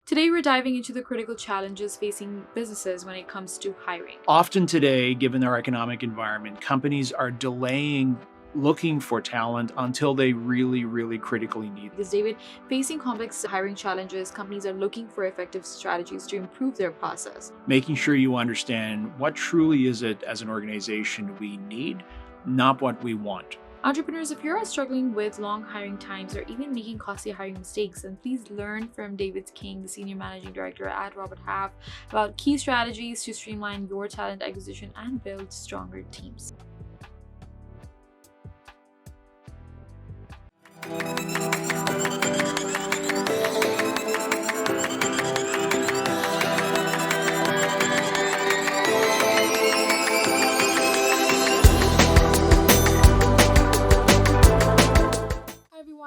Today, we're diving into the critical challenges facing businesses when it comes to hiring. Often today, given our economic environment, companies are delaying looking for talent until they really critically need it. Because, David, facing complex hiring challenges, companies are looking for effective strategies to improve their process. Making sure you understand what truly is it as an organization we need, not what we want. Entrepreneurs, if you're struggling with long hiring times or even making costly hiring mistakes, then please learn from David King, the Senior Managing Director at Robert Half, about key strategies to streamline your talent acquisition and build stronger teams.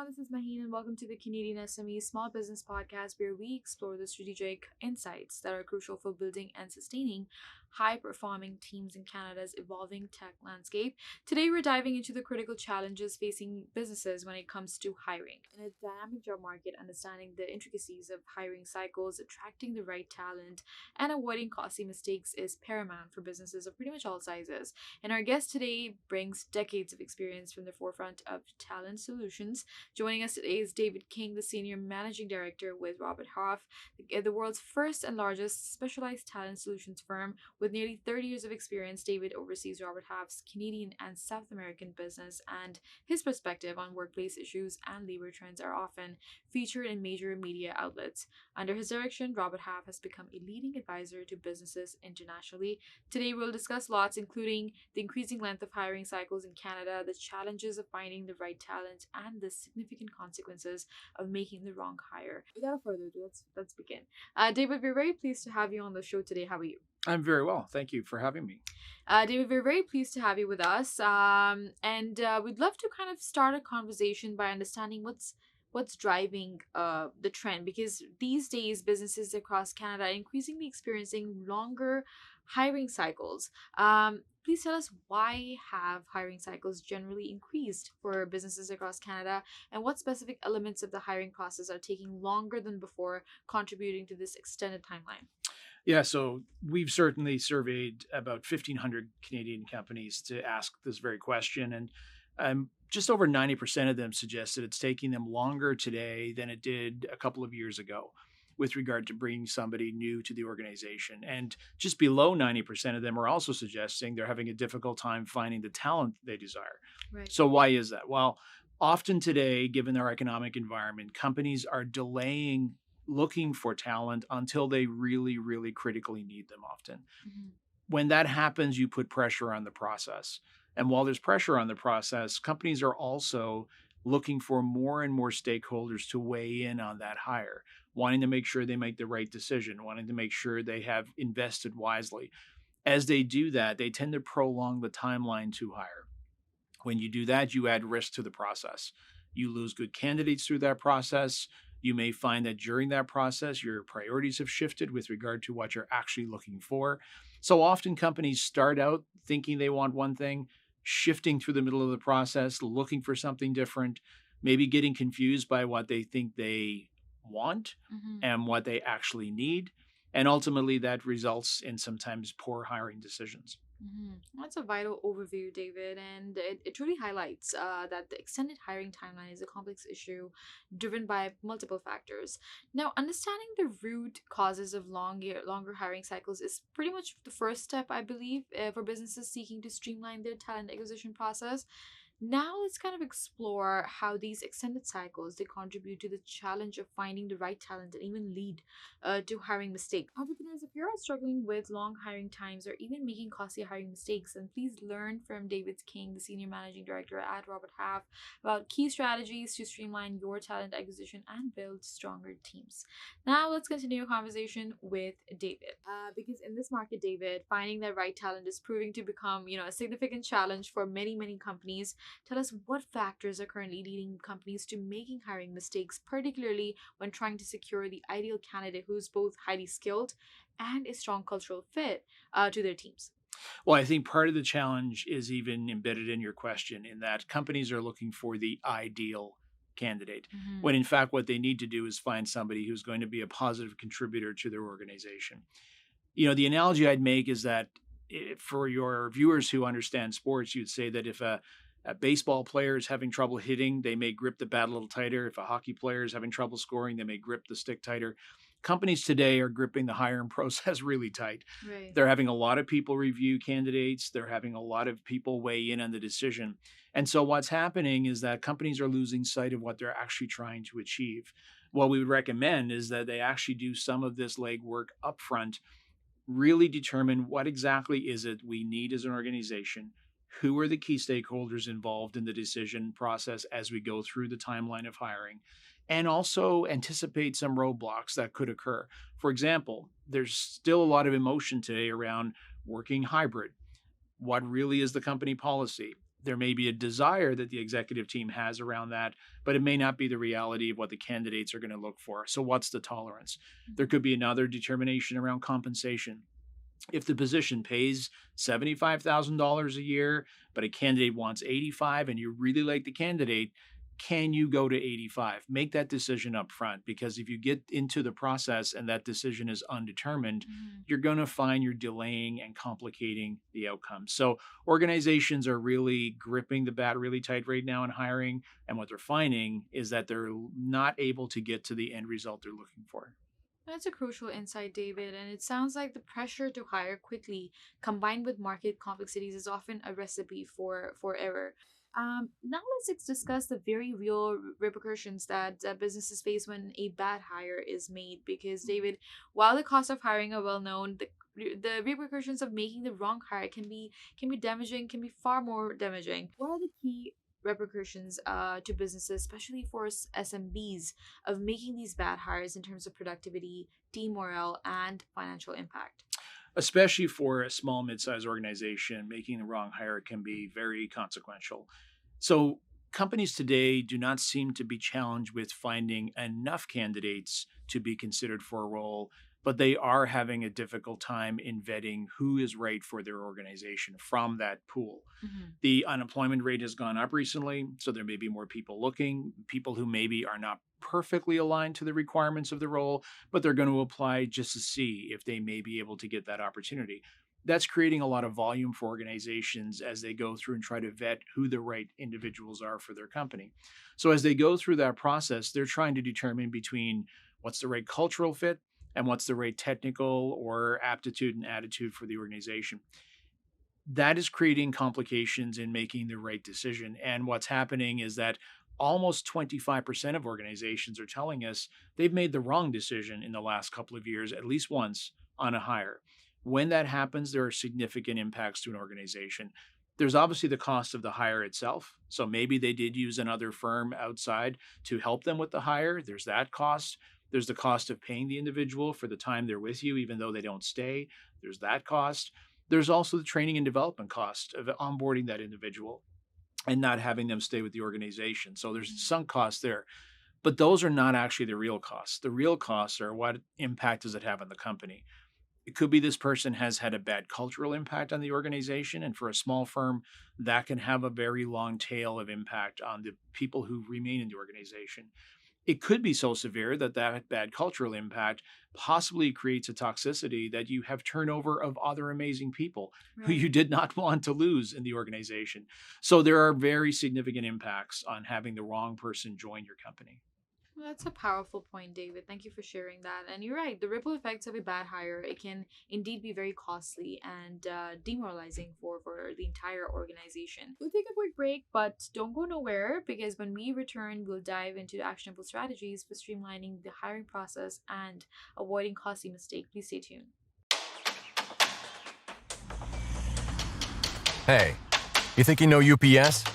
This is Maheen, and welcome to the Canadian SME Small Business Podcast, where we explore the strategic insights that are crucial for building and sustaining high-performing teams in Canada's evolving tech landscape. Today, we're diving into the critical challenges facing businesses when it comes to hiring. In a dynamic job market, understanding the intricacies of hiring cycles, attracting the right talent, and avoiding costly mistakes is paramount for businesses of pretty much all sizes. And our guest today brings decades of experience from the forefront of talent solutions. Joining us today is David King, the Senior Managing Director with Robert Half, the world's first and largest specialized talent solutions firm. With nearly 30 years of experience, David oversees Robert Half's Canadian and South American business, and his perspective on workplace issues and labor trends are often featured in major media outlets. Under his direction, Robert Half has become a leading advisor to businesses internationally. Today, we'll discuss lots, including the increasing length of hiring cycles in Canada, the challenges of finding the right talent, and the significant consequences of making the wrong hire. Without further ado, let's begin. David, we're very pleased to have you on the show today. How are you? I'm very well. Thank you for having me. David, we're very pleased to have you with us, and we'd love to kind of start a conversation by understanding what's driving the trend, because these days businesses across Canada are increasingly experiencing longer hiring cycles. Please tell us, why have hiring cycles generally increased for businesses across Canada, and what specific elements of the hiring process are taking longer than before, contributing to this extended timeline? Yeah, so we've certainly surveyed about 1,500 Canadian companies to ask this very question, and just over 90% of them suggested it's taking them longer today than it did a couple of years ago with regard to bringing somebody new to the organization. And just below 90% of them are also suggesting they're having a difficult time finding the talent they desire. Right. So why is that? Well, often today, given our economic environment, companies are delaying looking for talent until they really critically need them often. Mm-hmm. When that happens, you put pressure on the process. And while there's pressure on the process, companies are also looking for more and more stakeholders to weigh in on that hire, wanting to make sure they make the right decision, wanting to make sure they have invested wisely. As they do that, they tend to prolong the timeline to hire. When you do that, you add risk to the process. You lose good candidates through that process. You may find that during that process, your priorities have shifted with regard to what you're actually looking for. So often companies start out thinking they want one thing, shifting through the middle of the process, looking for something different, maybe getting confused by what they think they want and what they actually need. And ultimately, that results in sometimes poor hiring decisions. That's a vital overview, David, and it truly highlights that the extended hiring timeline is a complex issue driven by multiple factors. Now, understanding the root causes of longer hiring cycles is pretty much the first step, I believe, for businesses seeking to streamline their talent acquisition process. Now let's kind of explore how these extended cycles they contribute to the challenge of finding the right talent and even lead to hiring mistakes. Entrepreneurs, if you're struggling with long hiring times or even making costly hiring mistakes, then please learn from David King, the Senior Managing Director at Robert Half, about key strategies to streamline your talent acquisition and build stronger teams. Now let's continue a conversation with David, because in this market, David, finding the right talent is proving to become a significant challenge for many companies. Tell us, what factors are currently leading companies to making hiring mistakes, particularly when trying to secure the ideal candidate who's both highly skilled and a strong cultural fit to their teams? Well, I think part of the challenge is even embedded in your question, in that companies are looking for the ideal candidate, Mhm. when in fact what they need to do is find somebody who's going to be a positive contributor to their organization. The analogy I'd make is that for your viewers who understand sports, you'd say that if a baseball player is having trouble hitting, they may grip the bat a little tighter. If a hockey player is having trouble scoring, they may grip the stick tighter. Companies today are gripping the hiring process really tight. Right. They're having a lot of people review candidates. They're having a lot of people weigh in on the decision. And so what's happening is that companies are losing sight of what they're actually trying to achieve. What we would recommend is that they actually do some of this legwork upfront, really determine what exactly is it we need as an organization, who are the key stakeholders involved in the decision process as we go through the timeline of hiring, and also anticipate some roadblocks that could occur. For example, there's still a lot of emotion today around working hybrid. What really is the company policy? There may be a desire that the executive team has around that, but it may not be the reality of what the candidates are going to look for. So what's the tolerance? There could be another determination around compensation. If the position pays $75,000 a year, but a candidate wants 85 and you really like the candidate, can you go to 85? Make that decision up front, because if you get into the process and that decision is undetermined, you're going to find you're delaying and complicating the outcome. So organizations are really gripping the bat really tight right now in hiring. And what they're finding is that they're not able to get to the end result they're looking for. That's a crucial insight, David, and it sounds like the pressure to hire quickly combined with market complexities is often a recipe for error. Now let's discuss the very real repercussions that businesses face when a bad hire is made. Because, David, while the costs of hiring are well known, the repercussions of making the wrong hire can be damaging, can be far more damaging. What are the key repercussions to businesses, especially for SMBs, of making these bad hires in terms of productivity, team morale, and financial impact? Especially for a small, mid-sized organization, making the wrong hire can be very consequential. So companies today do not seem to be challenged with finding enough candidates to be considered for a role, but they are having a difficult time in vetting who is right for their organization from that pool. The unemployment rate has gone up recently, so there may be more people looking, people who maybe are not perfectly aligned to the requirements of the role, but they're going to apply just to see if they may be able to get that opportunity. That's creating a lot of volume for organizations as they go through and try to vet who the right individuals are for their company. So as they go through that process, they're trying to determine between what's the right cultural fit and what's the right technical or aptitude and attitude for the organization. That is creating complications in making the right decision. And what's happening is that almost 25% of organizations are telling us they've made the wrong decision in the last couple of years, at least once, on a hire. When that happens, there are significant impacts to an organization. There's obviously the cost of the hire itself. So maybe they did use another firm outside to help them with the hire. There's that cost. There's the cost of paying the individual for the time they're with you, even though they don't stay. There's that cost. There's also the training and development cost of onboarding that individual and not having them stay with the organization. So there's sunk costs there. But those are not actually the real costs. The real costs are what impact does it have on the company? It could be this person has had a bad cultural impact on the organization. And for a small firm, that can have a very long tail of impact on the people who remain in the organization. It could be so severe that that bad cultural impact possibly creates a toxicity that you have turnover of other amazing people who you did not want to lose in the organization. So there are very significant impacts on having the wrong person join your company. Well, that's a powerful point, David. Thank you for sharing that. And you're right, the ripple effects of a bad hire, it can indeed be very costly and demoralizing for the entire organization. We'll take a quick break, but don't go nowhere, because when we return, we'll dive into the actionable strategies for streamlining the hiring process and avoiding costly mistakes. Please stay tuned. Hey, you think you know UPS?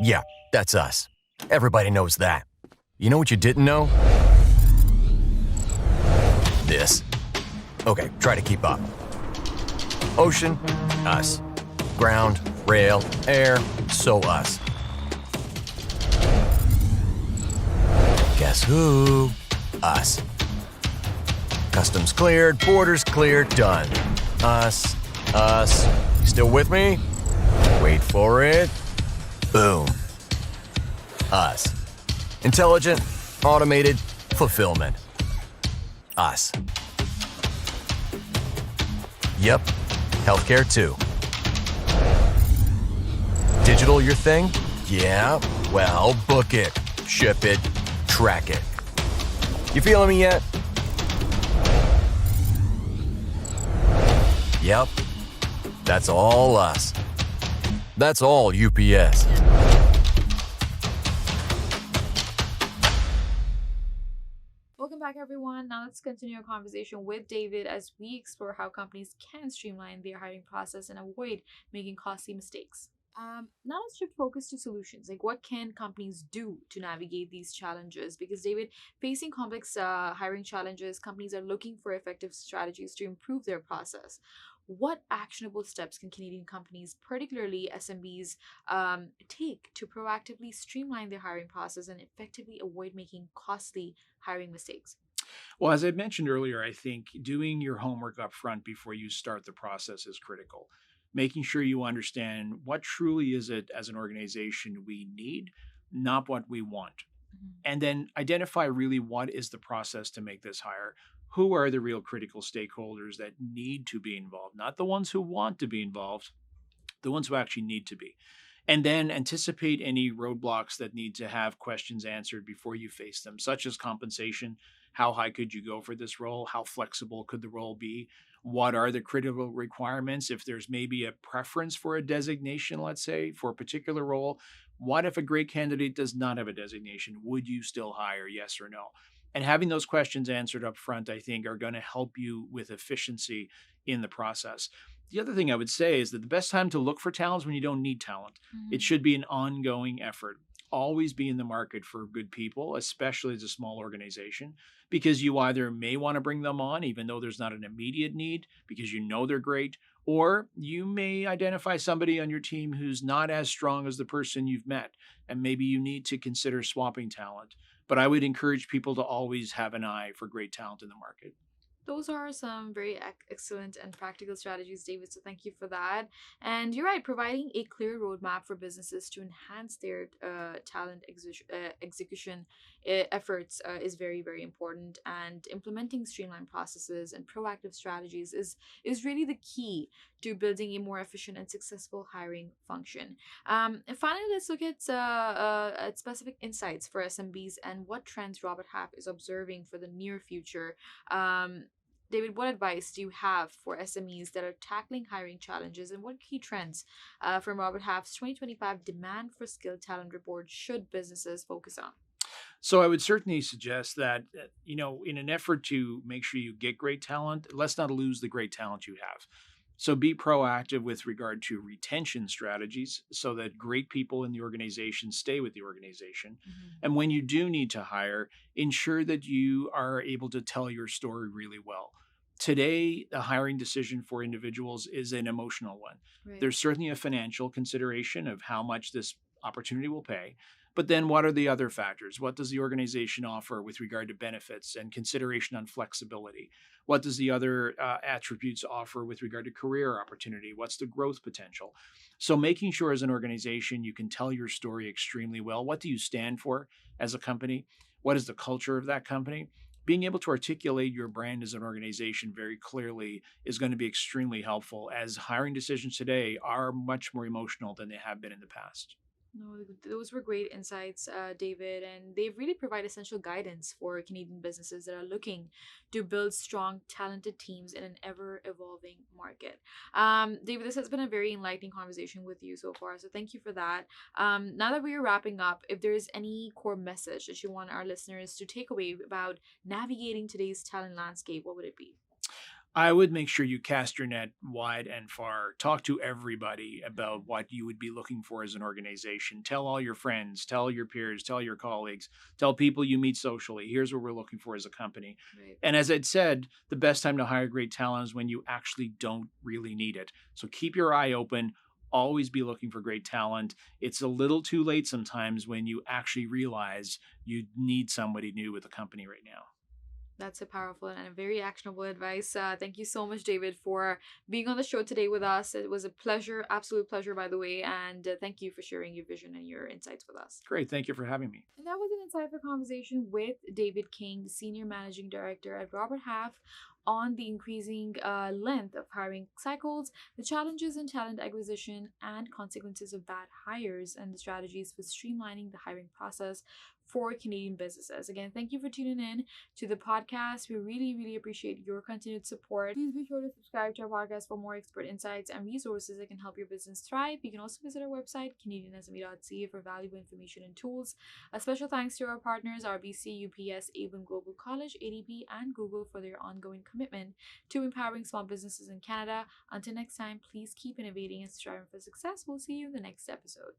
Yeah, that's us. Everybody knows that. You know what you didn't know? This. Okay, try to keep up. Ocean, us. Ground, rail, air, so us. Guess who? Us. Customs cleared, borders cleared, done. Us. Still with me? Wait for it. Boom. Us. Intelligent, automated, fulfillment. Us. Yep, healthcare too. Digital your thing? Yeah, well, book it, ship it, track it. You feeling me yet? Yep, that's all us. That's all UPS. Welcome back, everyone. Now let's continue our conversation with David as we explore how companies can streamline their hiring process and avoid making costly mistakes. Now let's shift focus to solutions. Like, what can companies do to navigate these challenges? Because David, facing complex hiring challenges, companies are looking for effective strategies to improve their process. What actionable steps can Canadian companies, particularly SMBs, take to proactively streamline their hiring process and effectively avoid making costly hiring mistakes? Well, as I mentioned earlier, I think doing your homework up front before you start the process is critical. Making sure you understand what truly is it as an organization we need, not what we want. And then identify really what is the process to make this hire. Who are the real critical stakeholders that need to be involved, not the ones who want to be involved, the ones who actually need to be. And then anticipate any roadblocks that need to have questions answered before you face them, such as compensation. How high could you go for this role? How flexible could the role be? What are the critical requirements? If there's maybe a preference for a designation, let's say, for a particular role, what if a great candidate does not have a designation? Would you still hire, yes or no? And having those questions answered up front, I think, are going to help you with efficiency in the process. The other thing I would say is that the best time to look for talent is when you don't need talent. It should be an ongoing effort. Always be in the market for good people, especially as a small organization, because you either may want to bring them on, even though there's not an immediate need, because you know they're great, or you may identify somebody on your team who's not as strong as the person you've met, and maybe you need to consider swapping talent. But I would encourage people to always have an eye for great talent in the market. Those are some very excellent and practical strategies, David. So thank you for that. And you're right, providing a clear roadmap for businesses to enhance their execution efforts is very, very important. And implementing streamlined processes and proactive strategies is really the key to building a more efficient and successful hiring function. And finally, let's look at specific insights for SMBs and what trends Robert Half is observing for the near future. David, what advice do you have for SMEs that are tackling hiring challenges, and what key trends from Robert Half's 2025 Demand for Skilled Talent report should businesses focus on? So I would certainly suggest that, in an effort to make sure you get great talent, let's not lose the great talent you have. So be proactive with regard to retention strategies so that great people in the organization stay with the organization. And when you do need to hire, ensure that you are able to tell your story really well. Today, a hiring decision for individuals is an emotional one. Right. There's certainly a financial consideration of how much this opportunity will pay. But then what are the other factors? What does the organization offer with regard to benefits and consideration on flexibility? What does the other attributes offer with regard to career opportunity? What's the growth potential? So making sure as an organization you can tell your story extremely well. What do you stand for as a company? What is the culture of that company? Being able to articulate your brand as an organization very clearly is going to be extremely helpful, as hiring decisions today are much more emotional than they have been in the past. No, those were great insights, David, and they really provide essential guidance for Canadian businesses that are looking to build strong, talented teams in an ever-evolving market. David, this has been a very enlightening conversation with you so far, so thank you for that. Now that we are wrapping up, if there is any core message that you want our listeners to take away about navigating today's talent landscape, what would it be? I would make sure you cast your net wide and far. Talk to everybody about what you would be looking for as an organization. Tell all your friends, tell your peers, tell your colleagues, tell people you meet socially. Here's what we're looking for as a company. Right. And as I'd said, the best time to hire great talent is when you actually don't really need it. So keep your eye open. Always be looking for great talent. It's a little too late sometimes when you actually realize you need somebody new with the company right now. That's a powerful and a very actionable advice. Thank you so much, David, for being on the show today with us. It was a pleasure, absolute pleasure, by the way. And thank you for sharing your vision and your insights with us. Great. Thank you for having me. And that was an insightful conversation with David King, the Senior Managing Director at Robert Half, on the increasing length of hiring cycles, the challenges in talent acquisition and consequences of bad hires, and the strategies for streamlining the hiring process for Canadian businesses. Again, thank you for tuning in to the podcast. We really, really appreciate your continued support. Please be sure to subscribe to our podcast for more expert insights and resources that can help your business thrive. You can also visit our website, CanadianSME.ca, for valuable information and tools. A special thanks to our partners, RBC, UPS, Avon Global College, ADP, and Google for their ongoing commitment to empowering small businesses in Canada. Until next time, please keep innovating and striving for success. We'll see you in the next episode.